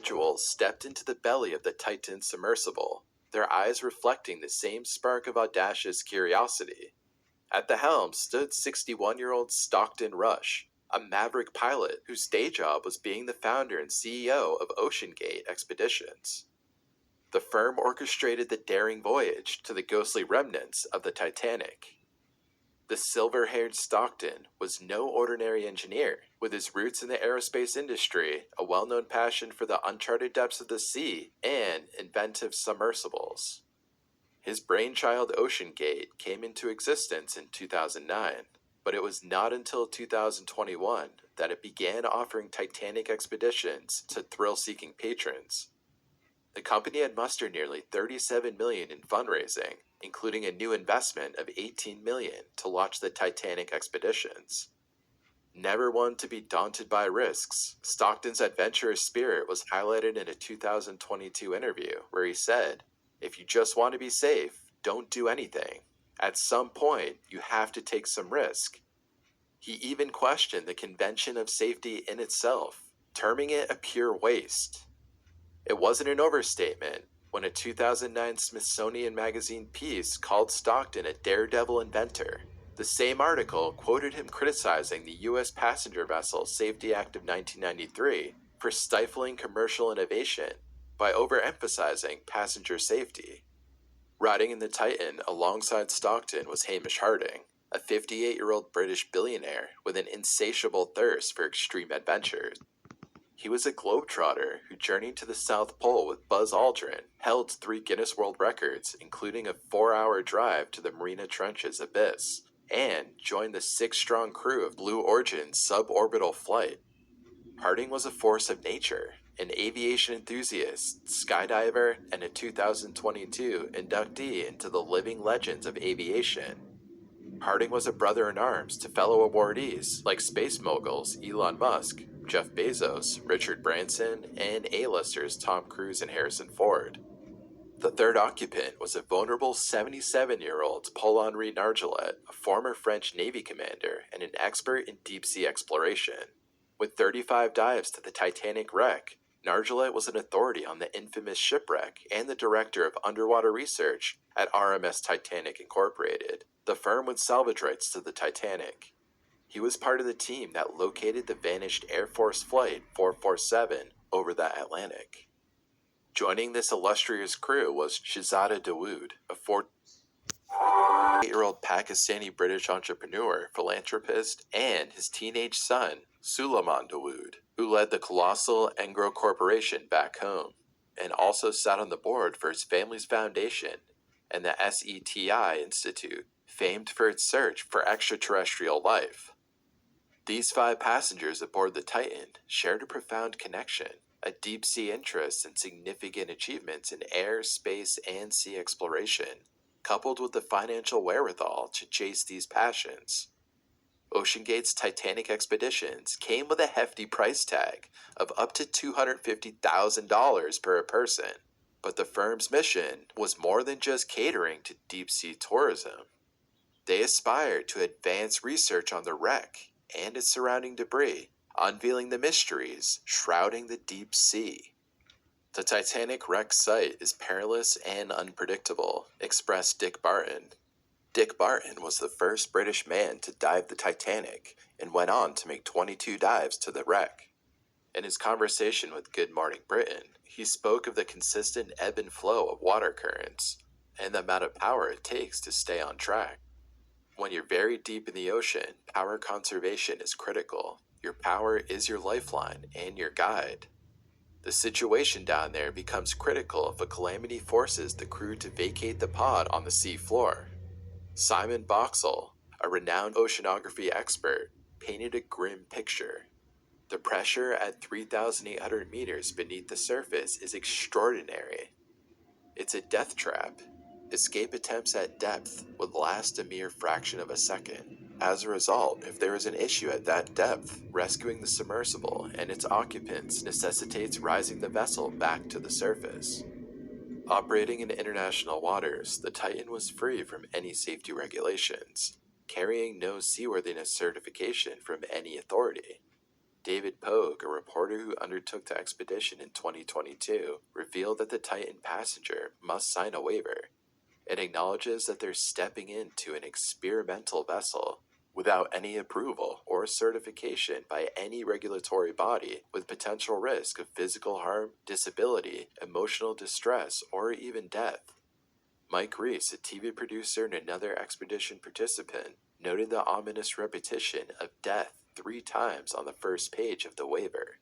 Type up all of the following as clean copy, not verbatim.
individuals stepped into the belly of the Titan submersible, their eyes reflecting the same spark of audacious curiosity. At the helm stood 61-year-old Stockton Rush, a maverick pilot whose day job was being the founder and CEO of OceanGate Expeditions. The firm orchestrated the daring voyage to the ghostly remnants of the Titanic. The silver-haired Stockton was no ordinary engineer, with his roots in the aerospace industry, a well-known passion for the uncharted depths of the sea, and inventive submersibles. His brainchild OceanGate came into existence in 2009, but it was not until 2021 that it began offering Titanic expeditions to thrill-seeking patrons. The company had mustered nearly $37 million in fundraising, including a new investment of $18 million to launch the Titanic expeditions. Never one to be daunted by risks, Stockton's adventurous spirit was highlighted in a 2022 interview where he said, "If you just want to be safe, don't do anything. At some point, you have to take some risk." He even questioned the convention of safety in itself, terming it a pure waste. It wasn't an overstatement when a 2009 Smithsonian Magazine piece called Stockton a daredevil inventor. The same article quoted him criticizing the U.S. Passenger Vessel Safety Act of 1993 for stifling commercial innovation by overemphasizing passenger safety. Riding in the Titan alongside Stockton was Hamish Harding, a 58-year-old British billionaire with an insatiable thirst for extreme adventures. He was a globetrotter who journeyed to the South Pole with Buzz Aldrin, held 3 Guinness World Records, including a 4-hour drive to the Mariana Trench's abyss, and joined the 6-strong crew of Blue Origin's suborbital flight. Harding was a force of nature, an aviation enthusiast, skydiver, and a 2022 inductee into the Living Legends of Aviation. Harding was a brother-in-arms to fellow awardees like space moguls Elon Musk, Jeff Bezos, Richard Branson, and A-listers Tom Cruise and Harrison Ford. The third occupant was a vulnerable 77-year-old Paul-Henri Nargeolet, a former French Navy commander and an expert in deep-sea exploration. With 35 dives to the Titanic wreck, Nargeolet was an authority on the infamous shipwreck and the director of underwater research at RMS Titanic Incorporated, the firm with salvage rights to the Titanic. He was part of the team that located the vanished Air Force Flight 447 over the Atlantic. Joining this illustrious crew was Shehzada Dawood, a 48-year-old Pakistani-British entrepreneur, philanthropist, and his teenage son, Suleiman Dawood, who led the colossal Engro Corporation back home, and also sat on the board for his family's foundation and the SETI Institute, famed for its search for extraterrestrial life. These 5 passengers aboard the Titan shared a profound connection, a deep-sea interest and significant achievements in air, space, and sea exploration, coupled with the financial wherewithal to chase these passions. OceanGate's Titanic expeditions came with a hefty price tag of up to $250,000 per person, but the firm's mission was more than just catering to deep-sea tourism. They aspired to advance research on the wreck and its surrounding debris, unveiling the mysteries shrouding the deep sea. The Titanic wreck site is perilous and unpredictable, expressed Dick Barton. Dick Barton was the first British man to dive the Titanic and went on to make 22 dives to the wreck. In his conversation with Good Morning Britain, he spoke of the consistent ebb and flow of water currents and the amount of power it takes to stay on track. When you're very deep in the ocean, power conservation is critical. Your power is your lifeline and your guide. The situation down there becomes critical if a calamity forces the crew to vacate the pod on the sea floor. Simon Boxall, a renowned oceanography expert, painted a grim picture. The pressure at 3,800 meters beneath the surface is extraordinary. It's a death trap. Escape attempts at depth would last a mere fraction of a second. As a result, if there is an issue at that depth, rescuing the submersible and its occupants necessitates rising the vessel back to the surface. Operating in international waters, the Titan was free from any safety regulations, carrying no seaworthiness certification from any authority. David Pogue, a reporter who undertook the expedition in 2022, revealed that the Titan passenger must sign a waiver. It acknowledges that they're stepping into an experimental vessel without any approval or certification by any regulatory body, with potential risk of physical harm, disability, emotional distress, or even death. Mike Reese, a TV producer and another expedition participant, noted the ominous repetition of death 3 times on the first page of the waiver.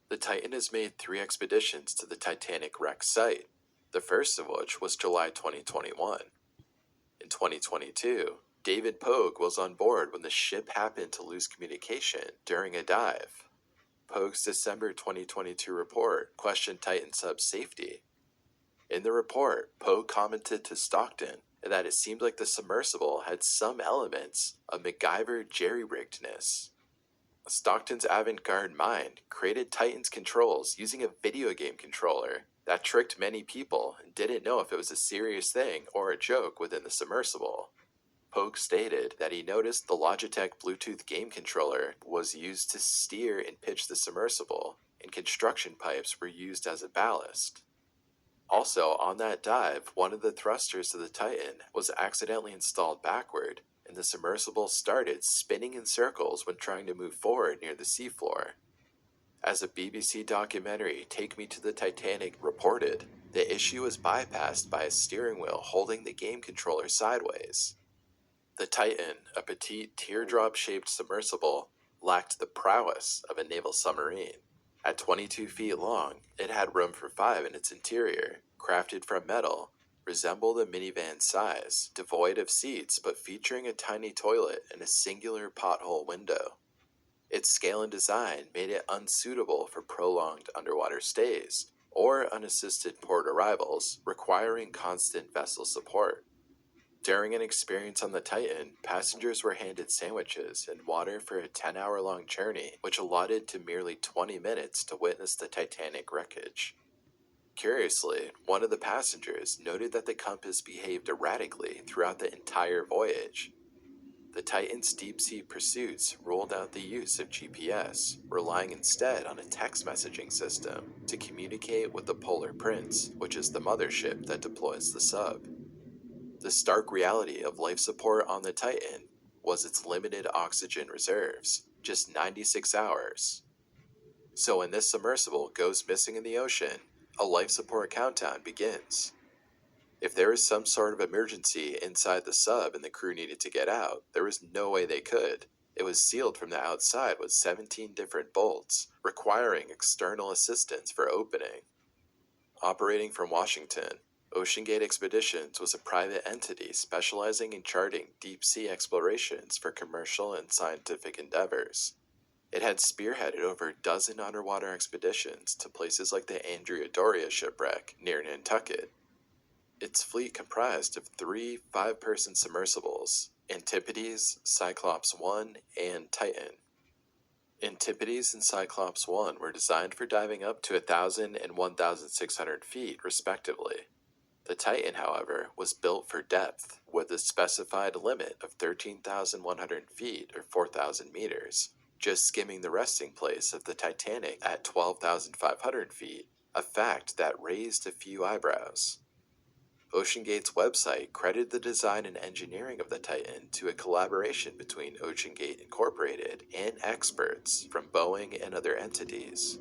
The Titan has made 3 expeditions to the Titanic wreck site, the first of which was July 2021. In 2022, David Pogue was on board when the ship happened to lose communication during a dive. Pogue's December 2022 report questioned Titan sub's safety. In the report, Pogue commented to Stockton that it seemed like the submersible had some elements of MacGyver jerry-riggedness. Stockton's avant-garde mind created Titan's controls using a video game controller that tricked many people and didn't know if it was a serious thing or a joke within the submersible. Pogue stated that he noticed the Logitech Bluetooth game controller was used to steer and pitch the submersible, and construction pipes were used as a ballast. Also, on that dive, one of the thrusters of the Titan was accidentally installed backward, and the submersible started spinning in circles when trying to move forward near the seafloor. As a BBC documentary, Take Me to the Titanic, reported, the issue was bypassed by a steering wheel holding the game controller sideways. The Titan, a petite teardrop-shaped submersible, lacked the prowess of a naval submarine. At 22 feet long, it had room for 5 in its interior, crafted from metal, resembled a minivan size, devoid of seats but featuring a tiny toilet and a singular pothole window. Its scale and design made it unsuitable for prolonged underwater stays or unassisted port arrivals requiring constant vessel support. During an experience on the Titan, passengers were handed sandwiches and water for a 10-hour-long journey, which allotted to merely 20 minutes to witness the Titanic wreckage. Curiously, one of the passengers noted that the compass behaved erratically throughout the entire voyage. The Titan's deep-sea pursuits ruled out the use of GPS, relying instead on a text messaging system to communicate with the Polar Prince, which is the mothership that deploys the sub. The stark reality of life support on the Titan was its limited oxygen reserves, just 96 hours. So when this submersible goes missing in the ocean, a life support countdown begins. If there was some sort of emergency inside the sub and the crew needed to get out, there was no way they could. It was sealed from the outside with 17 different bolts, requiring external assistance for opening. Operating from Washington, OceanGate Expeditions was a private entity specializing in charting deep-sea explorations for commercial and scientific endeavors. It had spearheaded over a dozen underwater expeditions to places like the Andrea Doria shipwreck near Nantucket. Its fleet comprised of 3 5-person submersibles, Antipodes, Cyclops 1, and Titan. Antipodes and Cyclops 1 were designed for diving up to 1,000 and 1,600 feet, respectively. The Titan, however, was built for depth, with a specified limit of 13,100 feet or 4,000 meters, just skimming the resting place of the Titanic at 12,500 feet, a fact that raised a few eyebrows. OceanGate's website credited the design and engineering of the Titan to a collaboration between OceanGate Incorporated and experts from Boeing and other entities.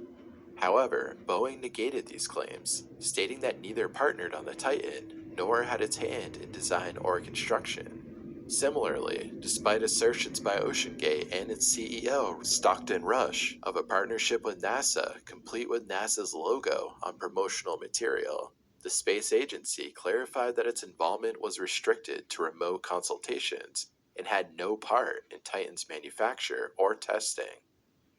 However, Boeing negated these claims, stating that neither partnered on the Titan nor had its hand in design or construction. Similarly, despite assertions by OceanGate and its CEO, Stockton Rush, of a partnership with NASA complete with NASA's logo on promotional material, the space agency clarified that its involvement was restricted to remote consultations and had no part in Titan's manufacture or testing.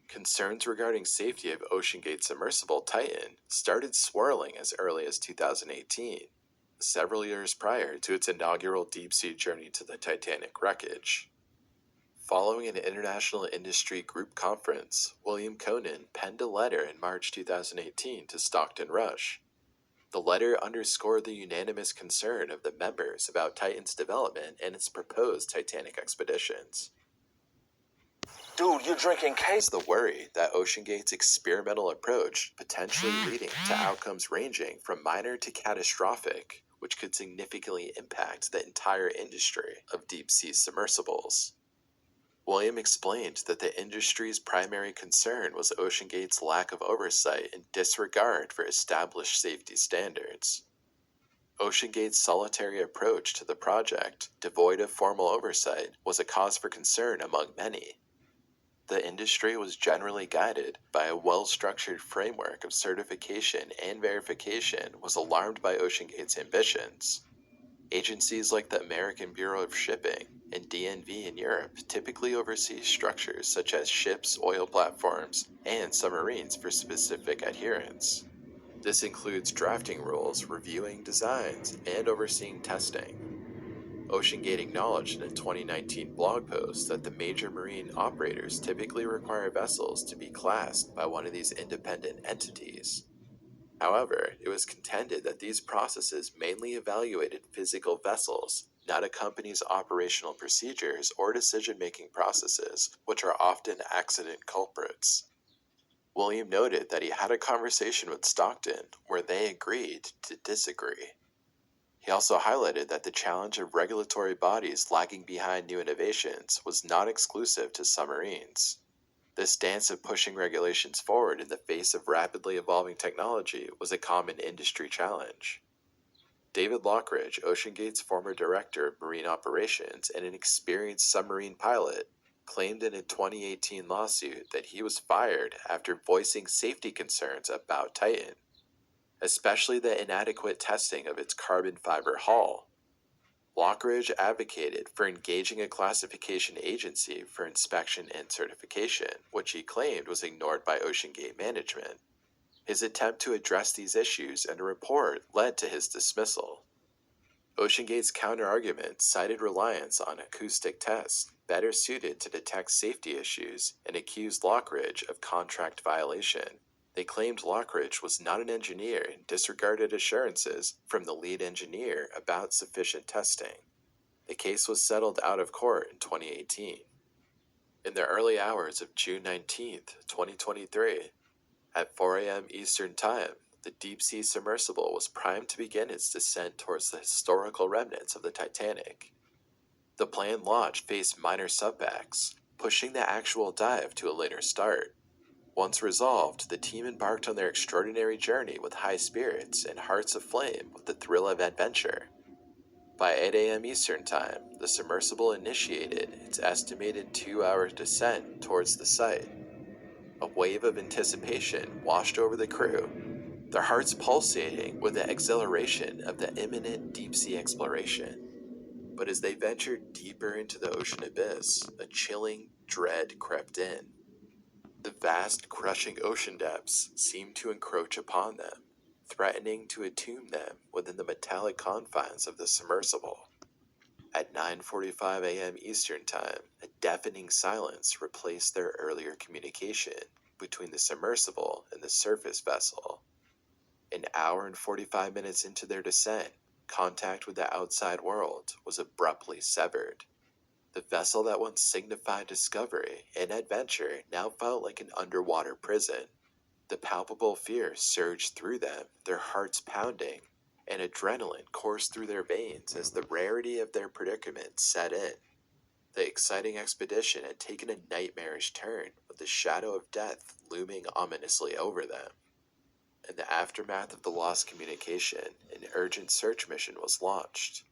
Concerns regarding safety of OceanGate's submersible Titan started swirling as early as 2018, several years prior to its inaugural deep-sea journey to the Titanic wreckage. Following an international industry group conference, William Conan penned a letter in March 2018 to Stockton Rush. The letter underscored the unanimous concern of the members about Titan's development and its proposed Titanic expeditions. Dude, you're drinking case. The worry that OceanGate's experimental approach potentially leading to outcomes ranging from minor to catastrophic, which could significantly impact the entire industry of deep-sea submersibles. William explained that the industry's primary concern was OceanGate's lack of oversight and disregard for established safety standards. OceanGate's solitary approach to the project, devoid of formal oversight, was a cause for concern among many. The industry was generally guided by a well-structured framework of certification and verification was alarmed by OceanGate's ambitions. Agencies like the American Bureau of Shipping and DNV in Europe typically oversee structures such as ships, oil platforms, and submarines for specific adherence. This includes drafting rules, reviewing designs, and overseeing testing. OceanGate acknowledged in a 2019 blog post that the major marine operators typically require vessels to be classed by one of these independent entities. However, it was contended that these processes mainly evaluated physical vessels, not a company's operational procedures or decision-making processes, which are often accident culprits. William noted that he had a conversation with Stockton where they agreed to disagree. He also highlighted that the challenge of regulatory bodies lagging behind new innovations was not exclusive to submarines. This stance of pushing regulations forward in the face of rapidly evolving technology was a common industry challenge. David Lockridge, OceanGate's former director of marine operations and an experienced submarine pilot, claimed in a 2018 lawsuit that he was fired after voicing safety concerns about Titan, especially the inadequate testing of its carbon fiber hull. Lockridge advocated for engaging a classification agency for inspection and certification, which he claimed was ignored by OceanGate management. His attempt to address these issues in a report led to his dismissal. OceanGate's counterargument cited reliance on acoustic tests better suited to detect safety issues and accused Lockridge of contract violation. They claimed Lockridge was not an engineer and disregarded assurances from the lead engineer about sufficient testing. The case was settled out of court in 2018. In the early hours of June 19, 2023, at 4 a.m. Eastern Time, the deep-sea submersible was primed to begin its descent towards the historical remnants of the Titanic. The planned launch faced minor setbacks, pushing the actual dive to a later start. Once resolved, the team embarked on their extraordinary journey with high spirits and hearts aflame with the thrill of adventure. By 8 a.m. Eastern Time, the submersible initiated its estimated 2-hour descent towards the site. A wave of anticipation washed over the crew, their hearts pulsating with the exhilaration of the imminent deep-sea exploration. But as they ventured deeper into the ocean abyss, a chilling dread crept in. The vast, crushing ocean depths seemed to encroach upon them, threatening to entomb them within the metallic confines of the submersible. At 9:45 a.m. Eastern Time, a deafening silence replaced their earlier communication between the submersible and the surface vessel. An hour and 45 minutes into their descent, contact with the outside world was abruptly severed. The vessel that once signified discovery and adventure now felt like an underwater prison. The palpable fear surged through them, their hearts pounding, and adrenaline coursed through their veins as the rarity of their predicament set in. The exciting expedition had taken a nightmarish turn, with the shadow of death looming ominously over them. In the aftermath of the lost communication, an urgent search mission was launched.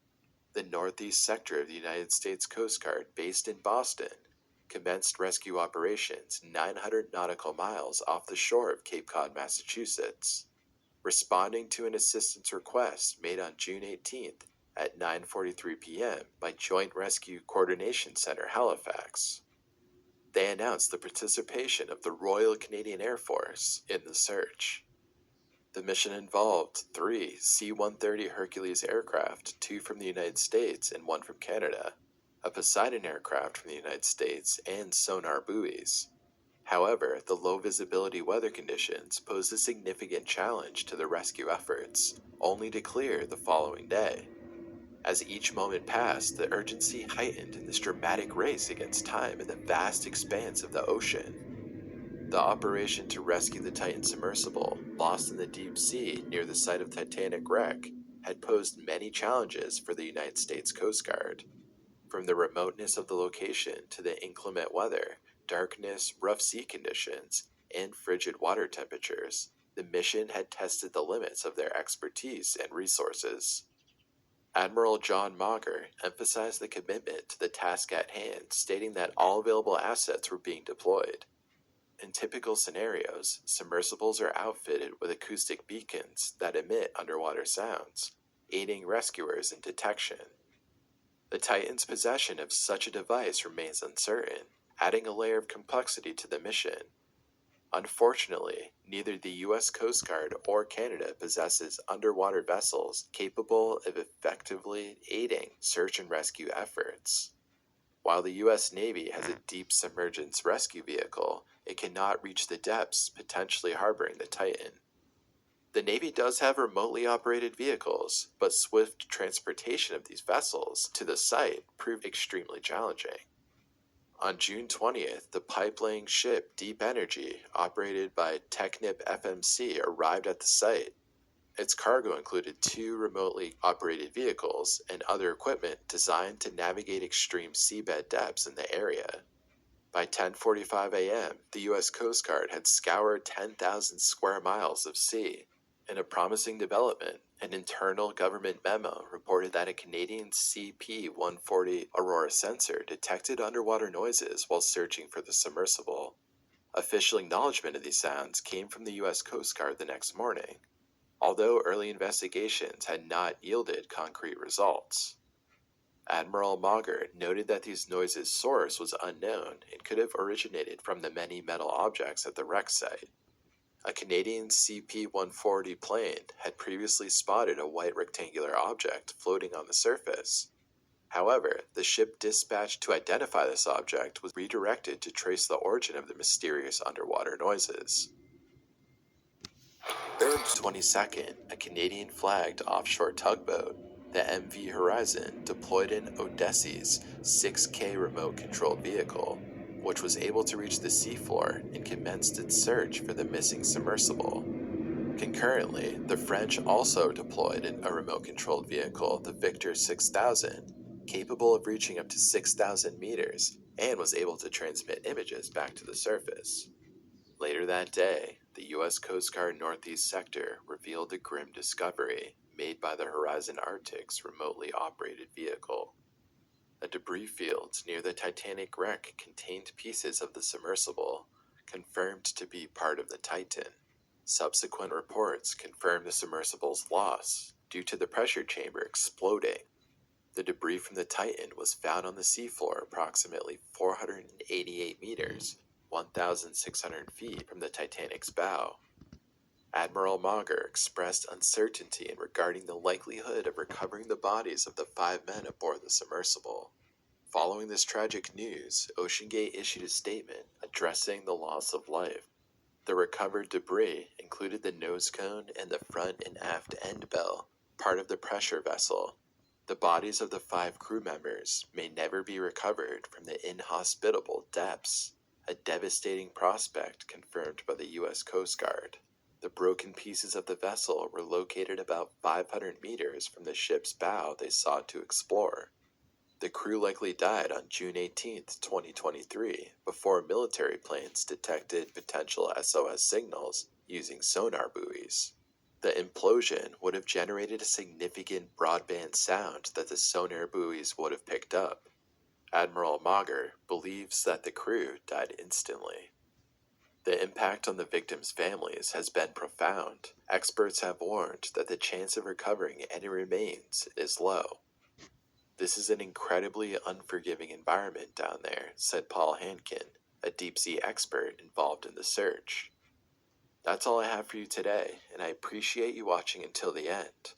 The Northeast Sector of the United States Coast Guard, based in Boston, commenced rescue operations 900 nautical miles off the shore of Cape Cod, Massachusetts, responding to an assistance request made on June 18th at 9:43 p.m. by Joint Rescue Coordination Center, Halifax. They announced the participation of the Royal Canadian Air Force in the search. The mission involved 3 C-130 Hercules aircraft, 2 from the United States and 1 from Canada, a Poseidon aircraft from the United States, and sonar buoys. However, the low visibility weather conditions posed a significant challenge to the rescue efforts, only to clear the following day. As each moment passed, the urgency heightened in this dramatic race against time in the vast expanse of the ocean. The operation to rescue the Titan submersible, lost in the deep sea near the site of Titanic wreck, had posed many challenges for the United States Coast Guard. From the remoteness of the location to the inclement weather, darkness, rough sea conditions, and frigid water temperatures, the mission had tested the limits of their expertise and resources. Admiral John Mauger emphasized the commitment to the task at hand, stating that all available assets were being deployed. In typical scenarios, submersibles are outfitted with acoustic beacons that emit underwater sounds, aiding rescuers in detection. The Titan's possession of such a device remains uncertain, adding a layer of complexity to the mission. Unfortunately, neither the U.S. Coast Guard or Canada possesses underwater vessels capable of effectively aiding search and rescue efforts. While the U.S. Navy has a deep submergence rescue vehicle, it cannot reach the depths potentially harboring the Titan. The Navy does have remotely operated vehicles, but swift transportation of these vessels to the site proved extremely challenging. On June 20th, the pipe-laying ship Deep Energy, operated by Technip FMC, arrived at the site. Its cargo included 2 remotely operated vehicles and other equipment designed to navigate extreme seabed depths in the area. By 10:45 a.m., the U.S. Coast Guard had scoured 10,000 square miles of sea. In a promising development, an internal government memo reported that a Canadian CP-140 Aurora sensor detected underwater noises while searching for the submersible. Official acknowledgement of these sounds came from the U.S. Coast Guard the next morning, although early investigations had not yielded concrete results. Admiral Mauger noted that these noises' source was unknown and could have originated from the many metal objects at the wreck site. A Canadian CP-140 plane had previously spotted a white rectangular object floating on the surface. However, the ship dispatched to identify this object was redirected to trace the origin of the mysterious underwater noises. On 22nd, a Canadian-flagged offshore tugboat, the MV Horizon, deployed in Odysseus 6K remote-controlled vehicle, which was able to reach the seafloor and commenced its search for the missing submersible. Concurrently, the French also deployed a remote-controlled vehicle, the Victor 6000, capable of reaching up to 6,000 meters, and was able to transmit images back to the surface. Later that day, the U.S. Coast Guard Northeast Sector revealed the grim discovery made by the Horizon Arctic's remotely operated vehicle. A debris field near the Titanic wreck contained pieces of the submersible, confirmed to be part of the Titan. Subsequent reports confirmed the submersible's loss due to the pressure chamber exploding. The debris from the Titan was found on the seafloor approximately 488 meters, 1,600 feet from the Titanic's bow. Admiral Mauger expressed uncertainty regarding the likelihood of recovering the bodies of the 5 men aboard the submersible. Following this tragic news, OceanGate issued a statement addressing the loss of life. The recovered debris included the nose cone and the front and aft end bell, part of the pressure vessel. The bodies of the 5 crew members may never be recovered from the inhospitable depths, a devastating prospect confirmed by the U.S. Coast Guard. The broken pieces of the vessel were located about 500 meters from the ship's bow they sought to explore. The crew likely died on June 18, 2023, before military planes detected potential SOS signals using sonar buoys. The implosion would have generated a significant broadband sound that the sonar buoys would have picked up. Admiral Mauger believes that the crew died instantly. The impact on the victims' families has been profound. Experts have warned that the chance of recovering any remains is low. "This is an incredibly unforgiving environment down there," said Paul Hankin, a deep-sea expert involved in the search. That's all I have for you today, and I appreciate you watching until the end.